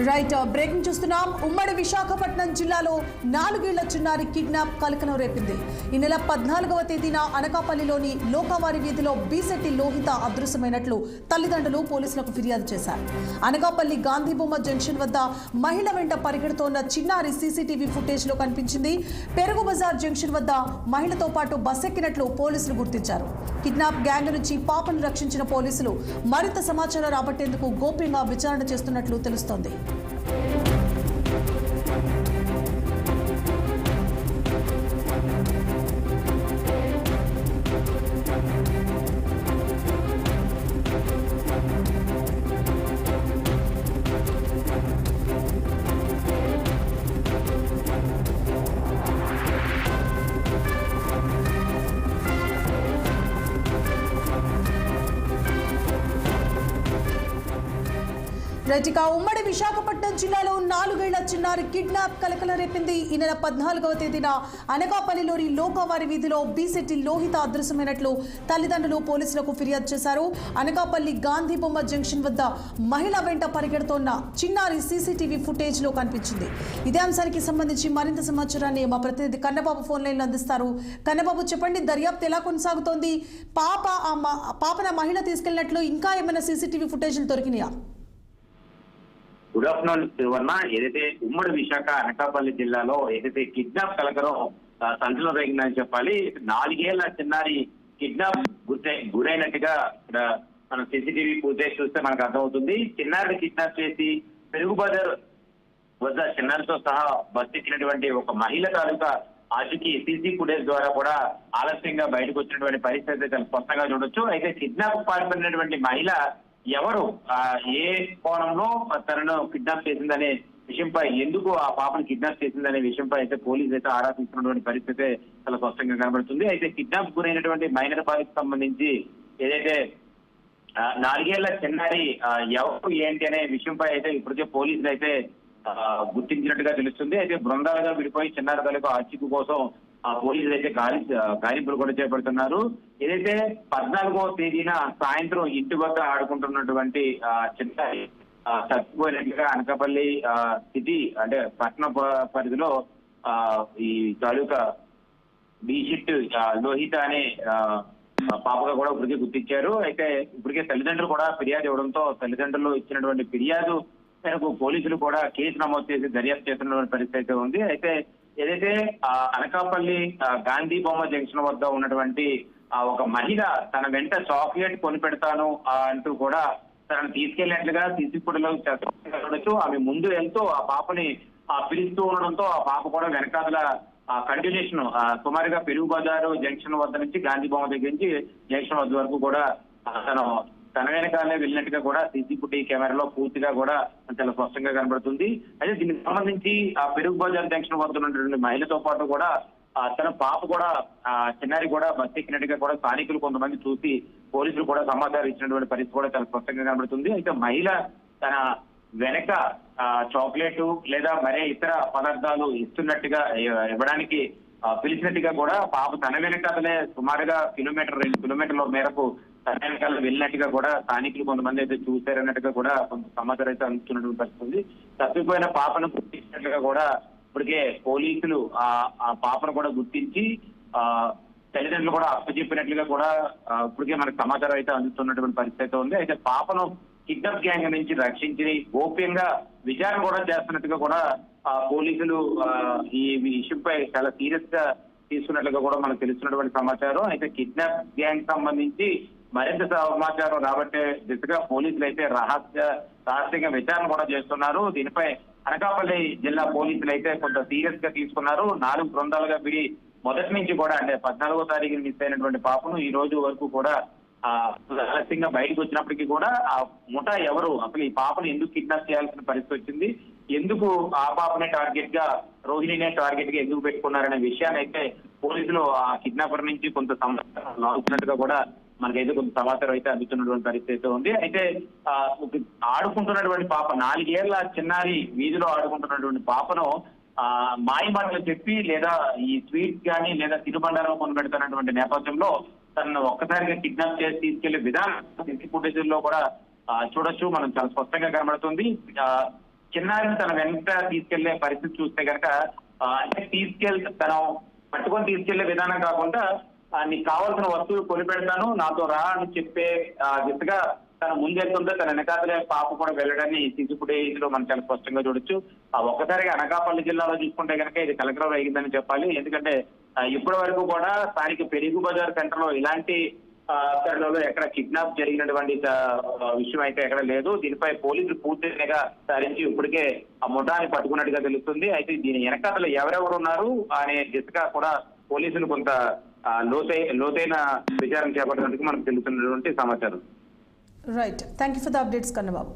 Right breaking చూస్తున్నాం. ఉమ్మడి విశాఖపట్నం జిల్లాలో 4 ఏళ్ల చిన్నారి కిడ్నాప్ కలకలం రేపింది. ఈ నెల 14వ తేదీన అనకాపల్లిలోని లోకావారి వీధిలో బీసెట్టి లోహిత అదృశ్యమైనట్లు తల్లిదండ్రులు పోలీసులకు ఫిర్యాదు చేశారు. అనకాపల్లి గాంధీబొమ్మ జంక్షన్ వద్ద మహిళ వెంట పరిగెడుతోన్న చిన్నారి సీసీటీవీ ఫుటేజ్ లో కనిపించింది. పెరుగు బజార్ జంక్షన్ వద్ద మహిళతో పాటు బస్ ఎక్కినట్లు పోలీసులు గుర్తించారు. కిడ్నాప్ గ్యాంగ్ నుంచి పాపను రక్షించిన పోలీసులు మరింత సమాచారం రాబట్టేందుకు గోప్యంగా విచారణ చేస్తున్నట్లు తెలుస్తోంది. రైటిక ఉమ్మడి విశాఖపట్నం జిల్లాలో 4 ఏళ్ల చిన్నారి కిడ్నాప్ కలకలం రేపింది. ఈ నెల 14వ తేదీన అనకాపల్లిలోని లోకావారి వీధిలో బీసెట్టి లోహిత అదృశ్యమైనట్లు తల్లిదండ్రులు పోలీసులకు ఫిర్యాదు చేశారు. అనకాపల్లి గాంధీబొమ్మ జంక్షన్ వద్ద మహిళ వెంట పరిగెడుతోన్న చిన్నారి సీసీటీవీ ఫుటేజ్ లో కనిపించింది. ఇదే అంశానికి సంబంధించి మరింత సమాచారాన్ని మా ప్రతినిధి కన్నబాబు ఫోన్ లైన్లో అందిస్తారు. కన్నబాబు, చెప్పండి, దర్యాప్తు ఎలా కొనసాగుతోంది? పాపన మహిళ తీసుకెళ్లినట్లు ఇంకా ఏమైనా సీసీటీవీ ఫుటేజ్లు దొరికినాయా? గుడ్ ఆఫ్టర్నూన్ సువర్ణ. ఏదైతే ఉమ్మడి విశాఖ అనకాపల్లి జిల్లాలో ఏదైతే కిడ్నాప్ కలకరం సంచలనం రేగిందని చెప్పాలి. 4 ఏళ్ల చిన్నారి కిడ్నాప్ గురైనట్టుగా ఇక్కడ మనం సీసీటీవీ ఫుటేజ్ చూస్తే మనకు అర్థమవుతుంది. చిన్నారిని కిడ్నాప్ చేసి పెరుగు బజార్ వద్ద చిన్నారితో సహా బస్ ఎక్కినటువంటి ఒక మహిళ తాలూకా ఆచూకీ సీసీ ఫుటేజ్ ద్వారా కూడా ఆలస్యంగా బయటకు వచ్చినటువంటి పరిస్థితి చాలా స్పష్టంగా చూడొచ్చు. అయితే కిడ్నాప్ పాల్పడినటువంటి మహిళ ఎవరు, ఏ కోణంలో తనను కిడ్నాప్ చేసిందనే విషయంపై, ఎందుకు ఆ పాపను కిడ్నాప్ చేసిందనే విషయంపై అయితే పోలీసులు అయితే ఆరా తీస్తున్నటువంటి పరిస్థితి చాలా స్పష్టంగా కనబడుతుంది. అయితే కిడ్నాప్ గురైనటువంటి మైనర్ బాలికకు సంబంధించి ఏదైతే 4 ఏళ్ల చిన్నారి ఎవరు ఏంటి అనే విషయంపై అయితే ఇప్పటికే పోలీసులు అయితే గుర్తించినట్టుగా తెలుస్తుంది. అయితే బృందాలుగా విడిపోయి చిన్నారి తాలూకు ఆచూకీ కోసం పోలీసులు అయితే గాలింపులు కూడా చేపడుతున్నారు. ఏదైతే 14వ తేదీన సాయంత్రం ఇంటి వద్ద ఆడుకుంటున్నటువంటి చిన్నారి చచ్చిపోయినట్లుగా అనకాపల్లి సిటీ అంటే పట్టణ పరిధిలో ఈ తాలూకా బీషిట్ లోహిత అనే పాపగా కూడా ఇప్పటికే గుర్తించారు. అయితే ఇప్పటికే తల్లిదండ్రులు కూడా ఫిర్యాదు ఇవ్వడంతో తల్లిదండ్రులు ఇచ్చినటువంటి ఫిర్యాదు మేరకు పోలీసులు కూడా కేసు నమోదు చేసి దర్యాప్తు చేస్తున్నటువంటి పరిస్థితి అయితే ఉంది. అయితే ఏదైతే అనకాపల్లి గాంధీ బొమ్మ జంక్షన్ వద్ద ఉన్నటువంటి ఒక మహిళ తన వెంట చాక్లెట్ కొని పెడతాను అంటూ కూడా తనను తీసుకెళ్లినట్లుగా సీసీ ఫుటేజ్లో చూడొచ్చు. ఆమె ముందు వెళ్తూ ఆ పాపని పిలుస్తూ ఉండడంతో ఆ పాప కూడా వెనకాల కంటిన్యూషన్ సుమారుగా పెరుగు బజారు జంక్షన్ వద్ద నుంచి గాంధీ బొమ్మ దగ్గర నుంచి జంక్షన్ వద్ద వరకు కూడా తన వెనకాలే వెళ్ళినట్టుగా కూడా సీసీ ఫుటేజ్ కెమెరాలో పూర్తిగా కూడా చాలా స్పష్టంగా కనబడుతుంది. అయితే దీనికి సంబంధించి ఆ పెరుగు బజార్ జంక్షన్ వద్ద ఉన్నటువంటి మహిళతో పాటు కూడా తన పాప కూడా చిన్నారి కూడా బస్ ఎక్కినట్టుగా కూడా స్థానికులు కొంతమంది చూసి పోలీసులు కూడా సమాచారం ఇచ్చినటువంటి పరిస్థితి కూడా చాలా స్పష్టంగా కనబడుతుంది. అయితే మహిళ తన వెనక చాక్లెట్ లేదా మరే ఇతర పదార్థాలు ఇస్తున్నట్టుగా ఇవ్వడానికి పిలిచినట్టుగా కూడా పాప తన వెనకాలనే సుమారుగా 2 కిలోమీటర్ల మేరకు తన వెనకాల వెళ్ళినట్టుగా కూడా స్థానికులు కొంతమంది అయితే చూశారన్నట్టుగా కూడా కొంత సమాచారం అయితే అందుతున్నటువంటి పరిస్థితి. తప్పిపోయిన పాపను గుర్తించినట్లుగా కూడా ఇప్పటికే పోలీసులు ఆ పాపను కూడా గుర్తించి తల్లిదండ్రులు కూడా అప్పచెప్పినట్లుగా కూడా ఇప్పటికే మనకు సమాచారం అయితే అందుతున్నటువంటి పరిస్థితి ఉంది. అయితే పాపను కిడ్నాప్ గ్యాంగ్ నుంచి రక్షించి గోప్యంగా విచారణ కూడా చేస్తున్నట్టుగా కూడా పోలీసులు ఈ విషయంపై చాలా సీరియస్ గా తీసుకున్నట్లుగా కూడా మనకు తెలుస్తున్నటువంటి సమాచారం. అయితే కిడ్నాప్ గ్యాంగ్ సంబంధించి మరింత సమాచారం రాబట్టే దిశగా పోలీసులు అయితే రహస్యంగా విచారణ కూడా చేస్తున్నారు. దీనిపై అనకాపల్లి జిల్లా పోలీసులు అయితే కొంత సీరియస్ గా తీసుకున్నారు. 4 బృందాలుగా విడి మొదటి నుంచి కూడా అంటే 14వ తారీఖున మిస్ అయినటువంటి పాపను ఈ రోజు వరకు కూడా రహస్యంగా బయటకు వచ్చినప్పటికీ కూడా ఆ ముఠా ఎవరు, అసలు ఈ పాపను ఎందుకు కిడ్నాప్ చేయాల్సిన పరిస్థితి వచ్చింది, ఎందుకు ఆ పాపనే టార్గెట్ గా రోహిణినే టార్గెట్ గా ఎందుకు పెట్టుకున్నారనే విషయాన్ని అయితే పోలీసులు ఆ కిడ్నాపర్ నుంచి కొంత సమాచారం లాగుతున్నట్టుగా కూడా మనకైతే కొంత సమాచారం అయితే అందుతున్నటువంటి పరిస్థితి అయితే ఉంది. అయితే ఆడుకుంటున్నటువంటి పాప 4 ఏళ్ల చిన్నారి వీధిలో ఆడుకుంటున్నటువంటి పాపను మాయమాటలు చెప్పి లేదా ఈ స్వీట్స్ కానీ లేదా తిరుబండారం కొనిపెడుతున్నటువంటి నేపథ్యంలో తనను ఒక్కసారిగా కిడ్నాప్ చేసి తీసుకెళ్లే విధానం సీసీ ఫుటేజ్ లో కూడా చూడొచ్చు. మనం చాలా స్పష్టంగా కనబడుతుంది. చిన్నారిని తన వెంట తీసుకెళ్లే పరిస్థితి చూస్తే కనుక తను పట్టుకొని తీసుకెళ్లే విధానం కాకుండా నీకు కావాల్సిన వస్తువులు కొనిపెడతాను నాతో రా అని చెప్పే దిశగా తన ముందెళ్తుంటే తన వెనకాతలే పాప కూడా వెళ్ళడాన్ని సీసీ ఫుటేజ్ లో మనం చాలా స్పష్టంగా చూడొచ్చు. ఒక్కసారిగా అనకాపల్లి జిల్లాలో చూసుకుంటే కనుక ఇది కలకలం అయిందని చెప్పాలి. ఎందుకంటే ఇప్పటి వరకు కూడా స్థానిక పెరుగు బజార్ సెంటర్ లో ఇలాంటి తరుణంలో ఎక్కడ కిడ్నాప్ జరిగినటువంటి విషయం అయితే ఎక్కడ లేదు. దీనిపై పోలీసులు పూర్తిగా సారించి ఇప్పటికే ఆ ముఠాన్ని పట్టుకున్నట్టుగా తెలుస్తుంది. అయితే దీని వెనకాతలు ఎవరెవరు ఉన్నారు అనే దిశగా కూడా పోలీసులు కొంత లోతైన విచారణ చేపట్టినట్టుగా మనకు తెలుస్తున్నటువంటి సమాచారం. Right, thank you for the updates Kannababu.